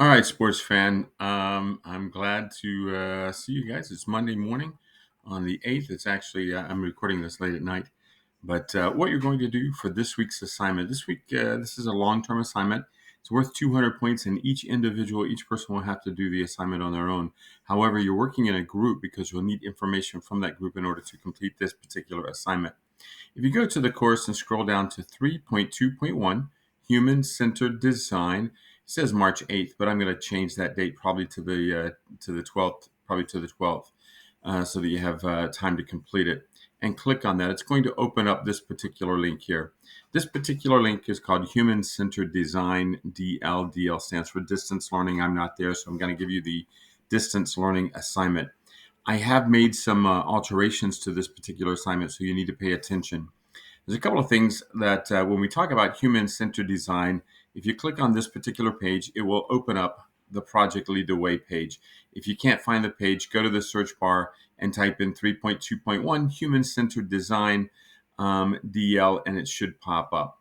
All right, sports fan. I'm glad to see you guys. It's Monday morning on the 8th. It's actually, I'm recording this late at night. But what you're going to do for this week's assignment, this is a long term assignment. It's worth 200 points, and each person will have to do the assignment on their own. However, you're working in a group because you'll need information from that group in order to complete this particular assignment. If you go to the course and scroll down to 3.2.1, Human Centered Design, it says March 8th, but I'm going to change that date probably to the 12th, so that you have time to complete it. And click on that. It's going to open up this particular link here. This particular link is called Human Centered Design, DL. DL stands for Distance Learning. I'm not there, so I'm going to give you the Distance Learning assignment. I have made some alterations to this particular assignment, so you need to pay attention. There's a couple of things that when we talk about human-centered design, if you click on this particular page, it will open up the Project Lead the Way page. If you can't find the page, go to the search bar and type in 3.2.1 human-centered design DL, and it should pop up.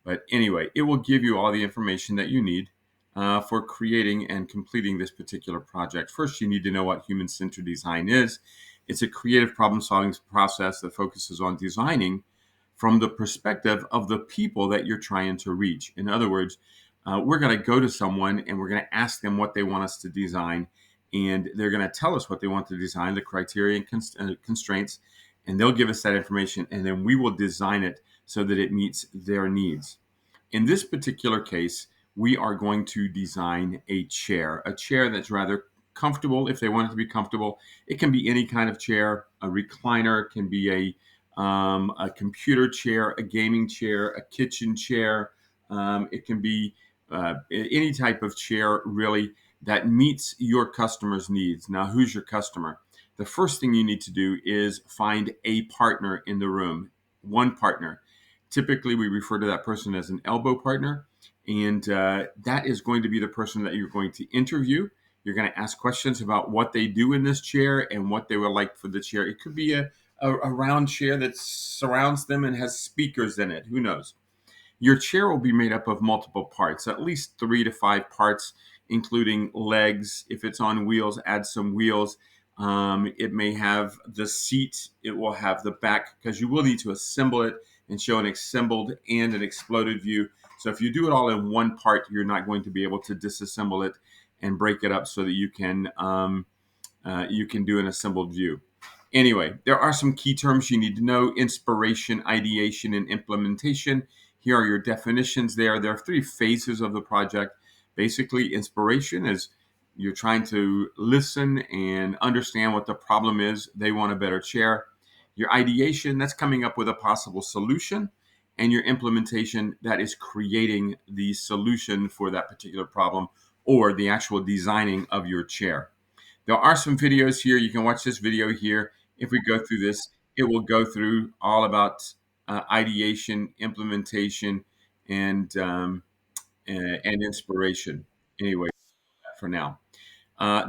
But anyway, it will give you all the information that you need for creating and completing this particular project. First, you need to know what human-centered design is. It's a creative problem-solving process that focuses on designing from the perspective of the people that you're trying to reach. In other words, we're going to go to someone and we're going to ask them what they want us to design, and they're going to tell us what they want to design, the criteria and constraints, and they'll give us that information, and then we will design it so that it meets their needs. In this particular case, we are going to design a chair that's rather comfortable if they want it to be comfortable. It can be any kind of chair. A recliner can be a computer chair, a gaming chair, a kitchen chair. It can be any type of chair, really, that meets your customer's needs. Now, who's your customer? The first thing you need to do is find a partner in the room, one partner. Typically, we refer to that person as an elbow partner, and that is going to be the person that you're going to interview. You're going to ask questions about what they do in this chair and what they would like for the chair. It could be a round chair that surrounds them and has speakers in it. Who knows? Your chair will be made up of multiple parts, at least 3 to 5 parts, including legs. If it's on wheels, add some wheels. It may have the seat. It will have the back, because you will need to assemble it and show an assembled and an exploded view. So if you do it all in one part, you're not going to be able to disassemble it and break it up so that you can do an assembled view. Anyway, there are some key terms you need to know: inspiration, ideation, and implementation. Here are your definitions there. There are 3 phases of the project. Basically, inspiration is you're trying to listen and understand what the problem is. They want a better chair. Your ideation, that's coming up with a possible solution. And your implementation, that is creating the solution for that particular problem or the actual designing of your chair. There are some videos here. You can watch this video here. If we go through this, it will go through all about ideation, implementation, and and inspiration. Anyway, for now,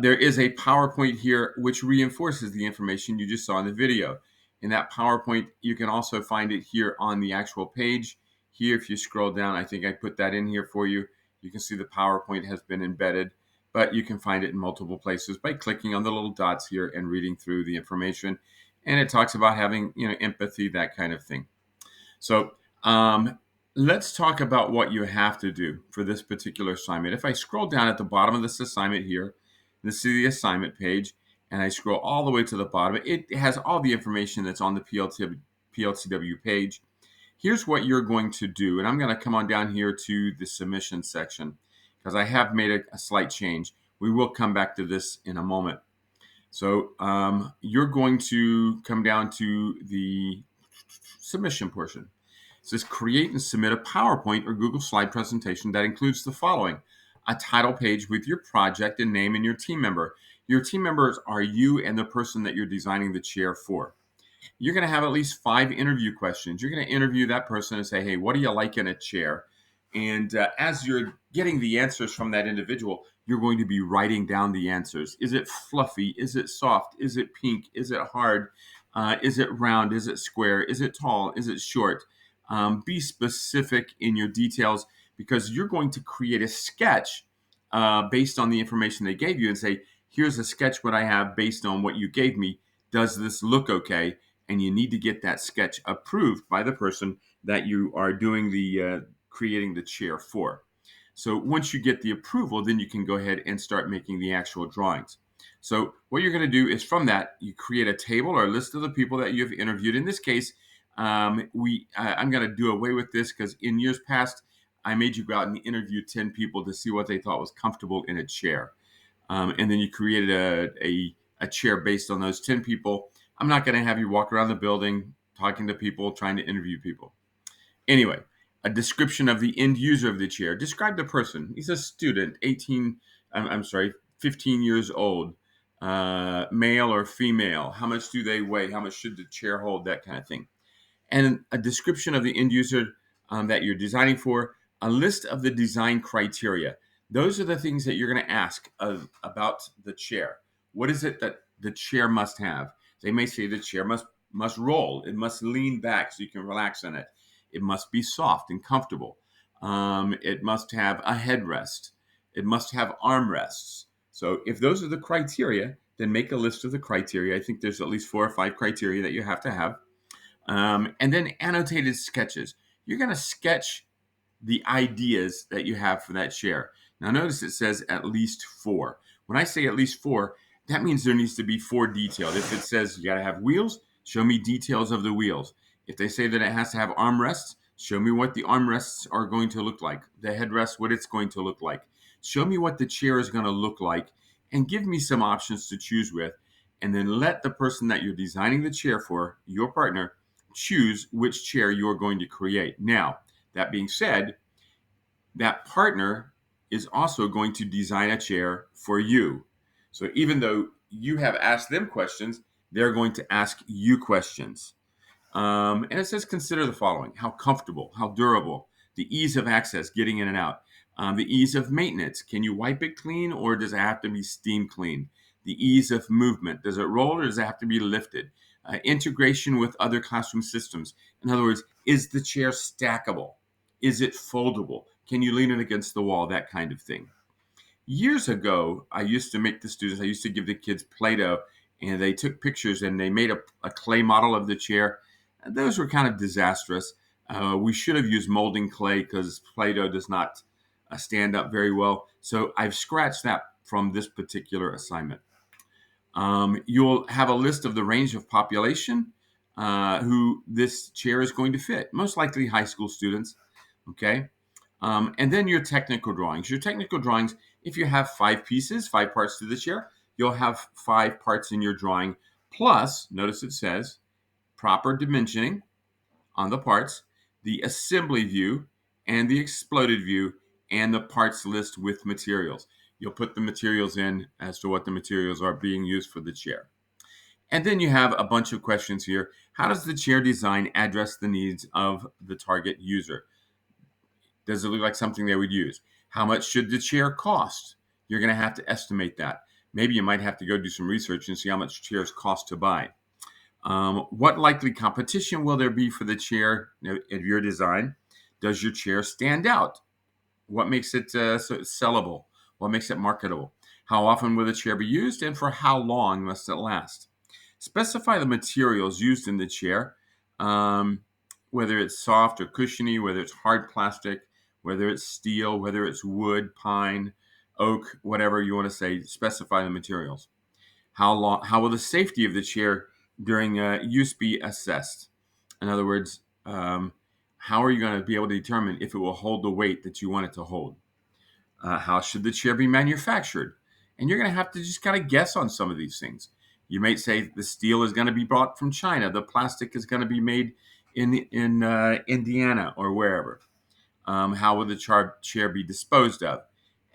there is a PowerPoint here which reinforces the information you just saw in the video. In that PowerPoint, you can also find it here on the actual page. Here, if you scroll down, I think I put that in here for you. You can see the PowerPoint has been embedded, but you can find it in multiple places by clicking on the little dots here and reading through the information. And it talks about having, empathy, that kind of thing. So let's talk about what you have to do for this particular assignment. If I scroll down at the bottom of this assignment here, this is the assignment page, and I scroll all the way to the bottom, it has all the information that's on the PLCW page. Here's what you're going to do, and I'm going to come on down here to the submission section because I have made a slight change. We will come back to this in a moment. So you're going to come down to the submission portion. It says create and submit a PowerPoint or Google slide presentation that includes the following: a title page with your project and name and your team member. Your team members are you and the person that you're designing the chair for. You're going to have at least 5 interview questions. You're going to interview that person and say, hey, what do you like in a chair? And as you're getting the answers from that individual, you're going to be writing down the answers. Is it fluffy? Is it soft? Is it pink? Is it hard? Is it round? Is it square? Is it tall? Is it short? Be specific in your details because you're going to create a sketch based on the information they gave you and say, here's a sketch what I have based on what you gave me. Does this look okay? And you need to get that sketch approved by the person that you are doing the creating the chair for. So once you get the approval, then you can go ahead and start making the actual drawings. So what you're going to do is from that, you create a table or a list of the people that you've interviewed. In this case, I'm going to do away with this because in years past, I made you go out and interview 10 people to see what they thought was comfortable in a chair. And then you created a chair based on those 10 people. I'm not going to have you walk around the building talking to people, trying to interview people. Anyway, a description of the end user of the chair. Describe the person. He's a student, 18, I'm sorry, 15 years old, male or female. How much do they weigh? How much should the chair hold? That kind of thing. And a description of the end user that you're designing for, a list of the design criteria. Those are the things that you're going to ask about the chair. What is it that the chair must have? They may say the chair must roll. It must lean back so you can relax in it. It must be soft and comfortable. It must have a headrest. It must have armrests. So if those are the criteria, then make a list of the criteria. I think there's at least 4 or 5 criteria that you have to have. And then annotated sketches. You're going to sketch the ideas that you have for that chair. Now, notice it says at least 4. When I say at least 4, that means there needs to be 4 detailed. If it says you got to have wheels, show me details of the wheels. If they say that it has to have armrests, show me what the armrests are going to look like. The headrest, what it's going to look like. Show me what the chair is going to look like and give me some options to choose with. And then let the person that you're designing the chair for, your partner, choose which chair you're going to create. Now, that being said, that partner is also going to design a chair for you. So even though you have asked them questions, they're going to ask you questions. And it says consider the following: how comfortable, how durable, the ease of access, getting in and out, the ease of maintenance. Can you wipe it clean or does it have to be steam clean? The ease of movement. Does it roll or does it have to be lifted? Integration with other classroom systems. In other words, is the chair stackable? Is it foldable? Can you lean it against the wall? That kind of thing. Years ago, I used to make the students, I used to give the kids Play-Doh, and they took pictures and they made a clay model of the chair. And those were kind of disastrous. We should have used molding clay because Play-Doh does not stand up very well. So I've scratched that from this particular assignment. You'll have a list of the range of population who this chair is going to fit, most likely high school students. Okay. And then your technical drawings. Your technical drawings, if you have 5 pieces, 5 parts to the chair, you'll have 5 parts in your drawing. Plus, notice it says proper dimensioning on the parts, the assembly view, and the exploded view, and the parts list with materials. You'll put the materials in as to what the materials are being used for the chair. And then you have a bunch of questions here. How does the chair design address the needs of the target user? Does it look like something they would use? How much should the chair cost? You're going to have to estimate that. Maybe you might have to go do some research and see how much chairs cost to buy. What likely competition will there be for the chair of your design? Does your chair stand out? What makes it sellable? What makes it marketable? How often will the chair be used and for how long must it last? Specify the materials used in the chair, whether it's soft or cushiony, whether it's hard plastic, whether it's steel, whether it's wood, pine, oak, whatever you want to say. Specify the materials. How will the safety of the chair during use be assessed? In other words, how are you going to be able to determine if it will hold the weight that you want it to hold? How should the chair be manufactured? And you're going to have to just kind of guess on some of these things. You might say the steel is going to be brought from China. The plastic is going to be made in Indiana or wherever. How will the chair be disposed of?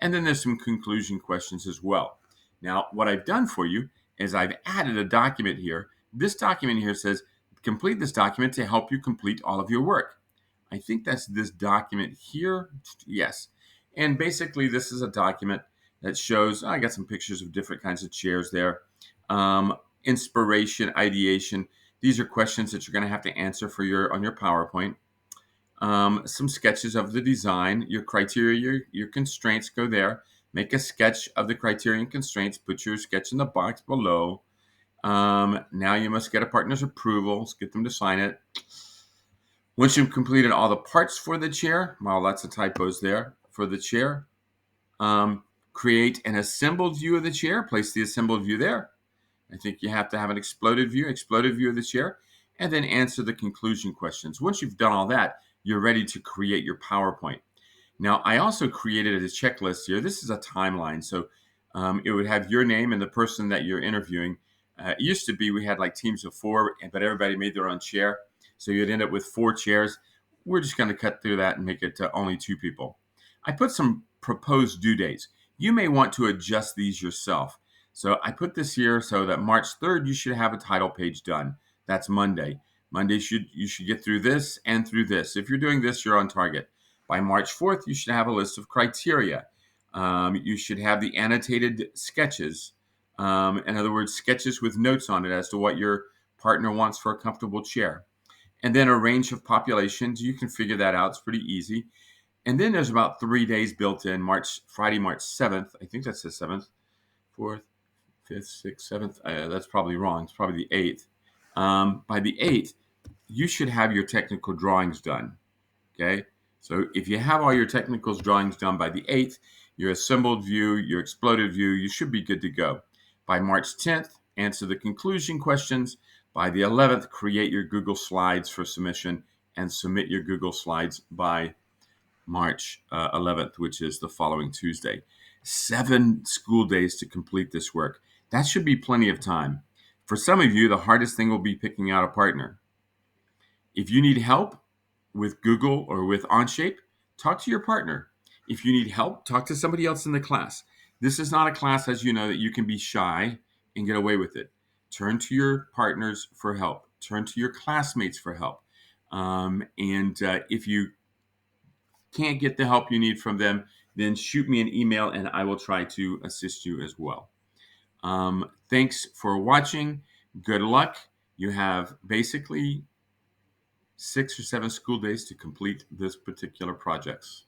And then there's some conclusion questions as well. Now, what I've done for you is I've added a document here. This document here says, complete this document to help you complete all of your work. I think that's this document here. Yes. And basically, this is a document that shows, I got some pictures of different kinds of chairs there. Inspiration, ideation. These are questions that you're going to have to answer on your PowerPoint. Some sketches of the design, your criteria, your constraints go there. make a sketch of the criteria and constraints, put your sketch in the box below. Now you must get a partner's approval, get them to sign it. Once you've completed all the parts for the chair, well, lots of typos there, for the chair, create an assembled view of the chair, place the assembled view there. I think you have to have an exploded view of the chair, and then answer the conclusion questions. Once you've done all that, you're ready to create your PowerPoint. Now, I also created a checklist here. This is a timeline. So it would have your name and the person that you're interviewing. It used to be we had like teams of 4, but everybody made their own chair. So you'd end up with 4 chairs. We're just going to cut through that and make it only 2 people. I put some proposed due dates. You may want to adjust these yourself. So I put this here so that March 3rd, you should have a title page done. That's Monday. Monday, you should get through this and through this. If you're doing this, you're on target. By March 4th, you should have a list of criteria. You should have the annotated sketches. In other words, sketches with notes on it as to what your partner wants for a comfortable chair. And then a range of populations. You can figure that out. It's pretty easy. And then there's about 3 days built in. Friday, March 7th. I think that's the 7th. 4th, 5th, 6th, 7th. That's probably wrong. It's probably the 8th. By the 8th, you should have your technical drawings done. Okay? So if you have all your technical drawings done by the 8th, your assembled view, your exploded view, you should be good to go. By March 10th, answer the conclusion questions. By the 11th, create your Google Slides for submission and submit your Google Slides by March 11th, which is the following Tuesday. 7 school days to complete this work. That should be plenty of time. For some of you, the hardest thing will be picking out a partner. If you need help with Google or with Onshape, talk to your partner. If you need help, talk to somebody else in the class. This is not a class, as you know, that you can be shy and get away with it. Turn to your partners for help. Turn to your classmates for help. If you can't get the help you need from them, then shoot me an email and I will try to assist you as well. Thanks for watching. Good luck. You have basically 6 or 7 school days to complete this particular projects.